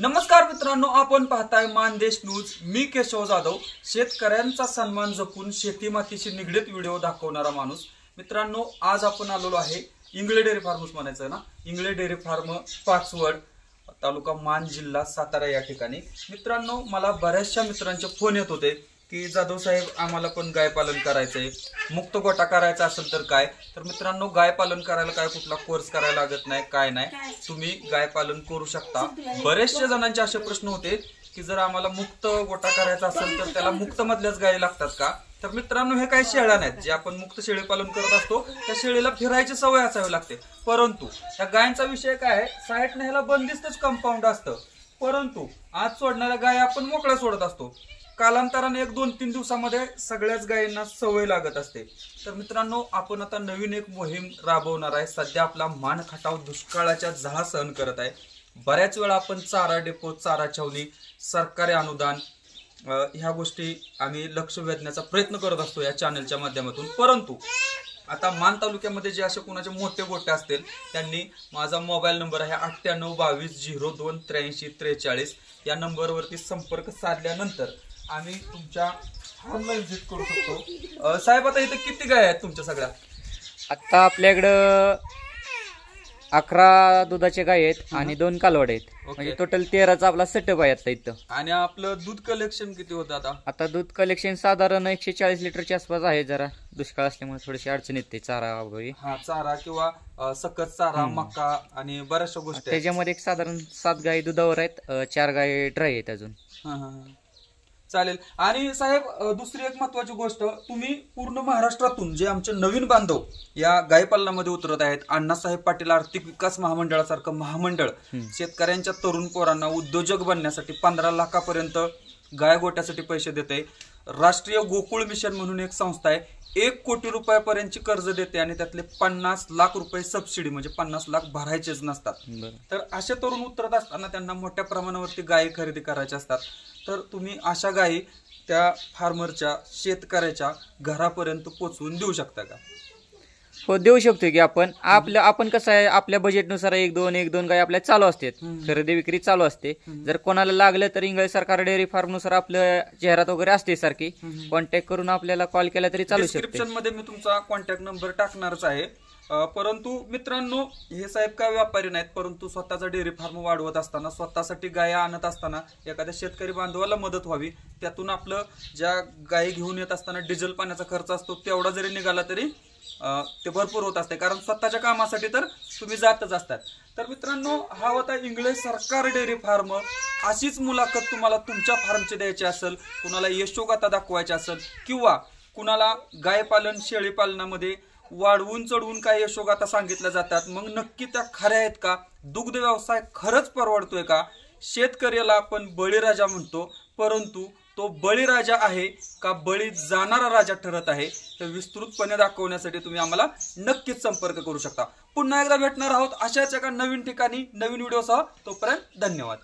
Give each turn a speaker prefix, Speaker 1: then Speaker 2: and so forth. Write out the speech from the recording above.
Speaker 1: नमस्कार मित्रांनो, आपण पाहताय मानदेश न्यूज। मी केशव जाधव, शेतकऱ्यांचा सन्मान जपून शेती मातीशी निगडीत व्हिडिओ दाखवणारा माणूस। मित्रांनो, आज आपण आलेलो आहे इंगळे डेअरी फार्मस म्हणायचं ना, इंगळे डेअरी फार्म पाचवड, तालुका मान, जिल्हा सातारा या ठिकाणी। मित्रांनो, मला बऱ्याचशा मित्रांचे फोन येत होते की जाधव साहेब आम्हाला पण गाय पालन करायचंय, मुक्त गोटा करायचा असेल तर काय। तर मित्रांनो, गाय पालन करायला काय कुठला कोर्स करायला लागत नाही, काय नाही, तुम्ही गाय पालन करू शकता। बरेचशा जणांचे असे प्रश्न होते की जर आम्हाला मुक्त गोटा करायचा असेल तर त्याला मुक्त मधल्याच गायी लागतात का। तर मित्रांनो, हे काही शेळ्या नाहीत, जे आपण मुक्त शेळी पालन करत असतो त्या शेळीला फिरायची सवय असावी लागते। परंतु त्या गायींचा विषय काय आहे, साईडने ह्याला बंदिस्तच कंपाऊंड असतं, परंतु आज सोडणाऱ्या गाय आपण मोकळ्या सोडत असतो। कालांतराने 1-2-3 दिवसामध्ये सगळ्याच गायींना सवय लागत असते। तर मित्रांनो, आपण आता नवीन एक मोहीम राबवणार आहे। सध्या आपला मान खटाव दुष्काळाच्या झळा सहन करत आहे। बऱ्याच वेळा आपण चारा डेपो, चारा छावणी, सरकारी अनुदान ह्या गोष्टी आम्ही लक्ष वेधण्याचा प्रयत्न करत असतो या चॅनलच्या माध्यमातून। परंतु आता मान तालुक्यामध्ये जे असे कोणाचे मोठे गोटे असतील त्यांनी माझा मोबाईल नंबर आहे 9822028343 या नंबरवरती संपर्क साधल्यानंतर आम्ही तुमच्या फार्मला व्हिजिट करू शकतो। साहेब, आता इथे किती गाय आहेत तुमच्या सगळ्या?
Speaker 2: आता आपल्याकडं 11 दुधाचे गाय आहेत आणि 2 कालवड आहेत, म्हणजे टोटल 13चा आपला सेटअप आहे आता इथं।
Speaker 1: आणि आपलं दूध कलेक्शन किती होतं
Speaker 2: आता दूध कलेक्शन साधारण 140 लिटरच्या आसपास आहे। जरा दुष्काळ असल्यामुळे थोडीशी अडचण येते चारा वगैरे,
Speaker 1: चारा किंवा सकत चारा, मका आणि बऱ्याचशा गोष्टी।
Speaker 2: त्याच्यामध्ये एक साधारण 7 गाय दुधावर आहेत, 4 गाय ड्राय आहेत अजून।
Speaker 1: चालेल। आणि साहेब, दुसरी एक महत्वाची गोष्ट, तुम्ही पूर्ण महाराष्ट्रातून जे आमचे नवीन बांधव या गायपालनामध्ये उतरत आहेत, अण्णासाहेब पाटील आर्थिक विकास महामंडळासारखं महामंडळ शेतकऱ्यांच्या तरुण पोरांना उद्योजक बनण्यासाठी 15 लाखापर्यंत गाय गोट्यासाठी पैसे देते। राष्ट्रीय गोकुळ मिशन म्हणून एक संस्था आहे, 1 कोटी रुपयापर्यंतची कर्ज देते आणि त्यातले 50 लाख रुपये सबसिडी, म्हणजे 50 लाख भरायचेच नसतात। तर असे तरुण उतरत असताना त्यांना मोठ्या प्रमाणावरती गायी खरेदी करायच्या असतात। तर तुम्ही अशा गायी त्या फार्मरच्या, शेतकऱ्याच्या घरापर्यंत पोहोचवून देऊ शकता का?
Speaker 2: हो, देऊ शकतो की आपण कसं आहे, आपल्या बजेटनुसार 1-2 गाय आपल्या चालू असते, खरेदी विक्री चालू असते। जर कोणाला लागलं तर इंगळे सरकार डेअरी फार्म नुसार आपल्या जाहिरात वगैरे असते सारखी, कॉन्टॅक्ट करून आपल्याला कॉल केला तरी चालू शकते।
Speaker 1: डिस्क्रिप्शन मध्ये मी तुमचा कॉन्टॅक्ट नंबर टाकणारच आहे। परंतु मित्रांनो, हे साहेब काय व्यापारी नाहीत, परंतु स्वतःचा डेअरी फार्म वाढवत असताना, स्वतःसाठी गाया आणत असताना एखाद्या शेतकरी बांधवाला मदत व्हावी, त्यातून आपलं ज्या गायी घेऊन येत असताना डिझेल पाण्याचा खर्च असतो तेवढा जरी निघाला तरी ते भरपूर होत असते, कारण स्वतःच्या कामासाठी तर तुम्ही जातच असतात। तर मित्रांनो, हा होता इंगळे सरकार डेअरी फार्म। अशीच मुलाखत तुम्हाला तुमच्या फार्मची द्यायची असेल, कुणाला यशोगाथा दाखवायची असेल, किंवा कुणाला गाय पालन, शेळी पालनामध्ये वाढवून चढवून काय यशोगाथा सांगितल्या जातात, मग नक्की त्या खऱ्या आहेत का? दुग्ध व्यवसाय खरंच परवडतोय का? शेतकऱ्याला आपण बळीराजा म्हणतो, परंतु तो बळीराजा आहे का बळी जाणारा राजा ठरत आहे? तर विस्तृतपणे दाखवण्यासाठी तुम्ही आम्हाला नक्कीच संपर्क करू शकता। पुन्हा एकदा भेटणार आहोत अशाच एका नवीन ठिकाणी नवीन व्हिडिओसह। तोपर्यंत धन्यवाद।